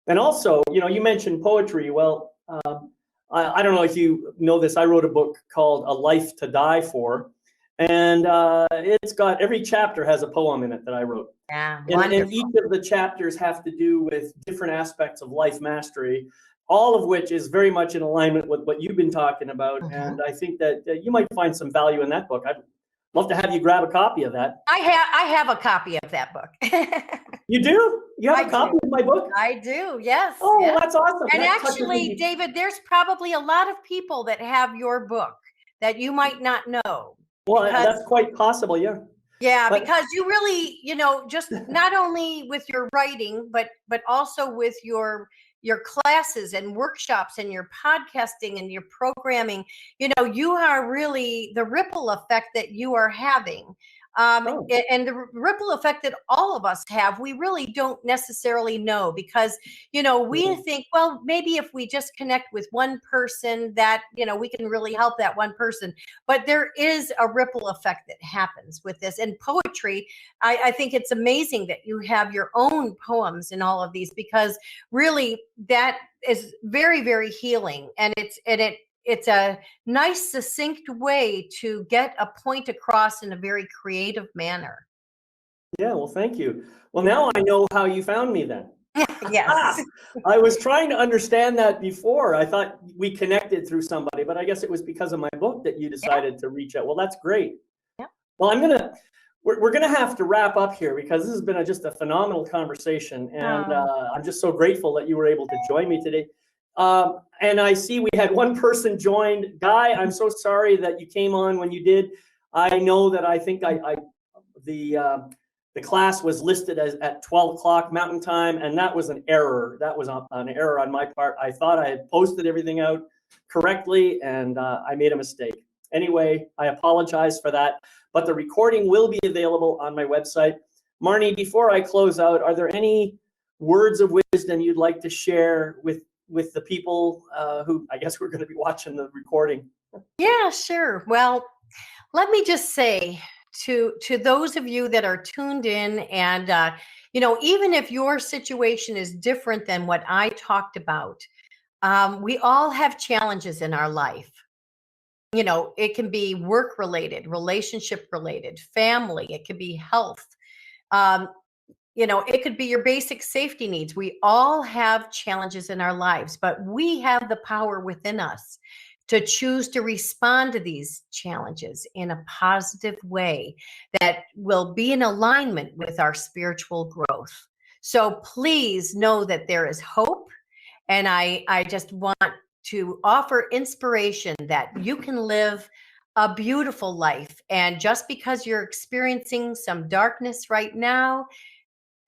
And also, you mentioned poetry. Well, I don't know if you know this. I wrote a book called A Life to Die For, and it's got, every chapter has a poem in it that I wrote. Yeah, and each of the chapters have to do with different aspects of life mastery, all of which is very much in alignment with what you've been talking about. And I think that you might find some value in that book. I'd love to have you grab a copy of that. I have a copy of that book. You do? You have a copy of my book? I do, yes. Oh, yes. That's awesome. And actually, David, there's probably a lot of people that have your book that you might not know. Well, that's quite possible, yeah. Yeah, because you really, just not only with your writing, but also with your classes and workshops and your podcasting and your programming, you are really the ripple effect that you are having. And the ripple effect that all of us have, we really don't necessarily know, because, we think, well, maybe if we just connect with one person that, we can really help that one person. But there is a ripple effect that happens with this. And poetry, I think it's amazing that you have your own poems in all of these, because really that is very, very healing. And it's a nice, succinct way to get a point across in a very creative manner. Yeah, well, thank you. Well, now I know how you found me then. Yes. I was trying to understand that before. I thought we connected through somebody, but I guess it was because of my book that you decided to reach out. Well, that's great. Yeah. Well, we're gonna have to wrap up here, because this has been just a phenomenal conversation, and I'm just so grateful that you were able to join me today. And I see we had one person joined. Guy, I'm so sorry that you came on when you did. I know that the class was listed as at 12 o'clock Mountain Time, and that was an error. That was an error on my part. I thought I had posted everything out correctly, and I made a mistake. Anyway, I apologize for that, but the recording will be available on my website. Marni, before I close out, are there any words of wisdom you'd like to share with the people who I guess we're going to be watching the recording? Yeah, sure. Well, let me just say to those of you that are tuned in and even if your situation is different than what I talked about, we all have challenges in our life. It can be work related, relationship related, family, it could be health. Um, it could be your basic safety needs. We all have challenges in our lives, but we have the power within us to choose to respond to these challenges in a positive way that will be in alignment with our spiritual growth. So please know that there is hope. And I just want to offer inspiration that you can live a beautiful life. And just because you're experiencing some darkness right now,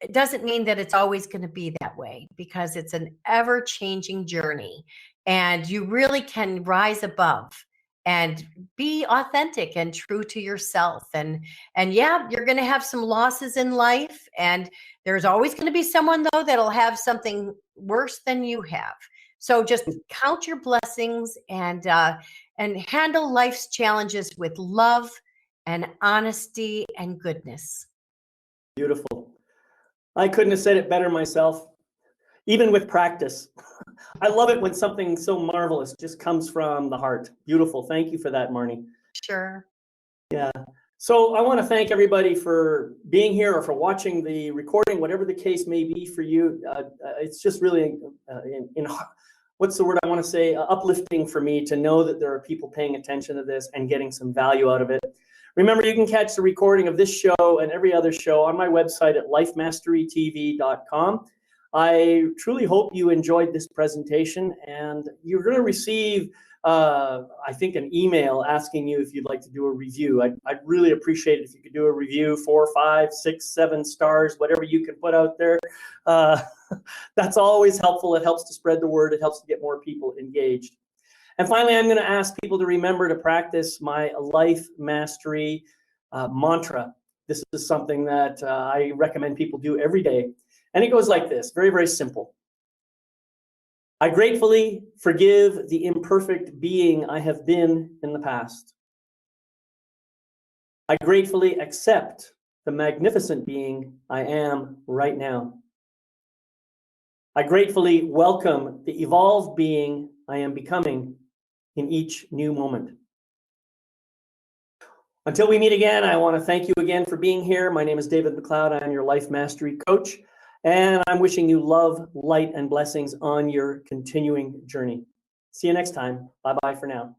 it doesn't mean that it's always going to be that way, because it's an ever-changing journey, and you really can rise above and be authentic and true to yourself. And yeah, you're going to have some losses in life, and there's always going to be someone, though, that'll have something worse than you have. So just count your blessings and handle life's challenges with love and honesty and goodness. Beautiful. I couldn't have said it better myself, even with practice. I love it when something so marvelous just comes from the heart. Beautiful. Thank you for that, Marni. Sure. Yeah. So I want to thank everybody for being here or for watching the recording, whatever the case may be for you. It's just really, what's the word I want to say, uplifting for me to know that there are people paying attention to this and getting some value out of it. Remember, you can catch the recording of this show and every other show on my website at lifemasterytv.com. I truly hope you enjoyed this presentation, and you're going to receive, I think, an email asking you if you'd like to do a review. I'd really appreciate it if you could do a review, 4, 5, 6, 7 stars, whatever you can put out there. That's always helpful. It helps to spread the word. It helps to get more people engaged. And finally, I'm going to ask people to remember to practice my life mastery mantra. This is something that I recommend people do every day. And it goes like this, very, very simple. I gratefully forgive the imperfect being I have been in the past. I gratefully accept the magnificent being I am right now. I gratefully welcome the evolved being I am becoming in each new moment. Until we meet again, I want to thank you again for being here. My name is David McLeod. I am your Life Mastery Coach, and I'm wishing you love, light, and blessings on your continuing journey. See you next time. Bye-bye for now.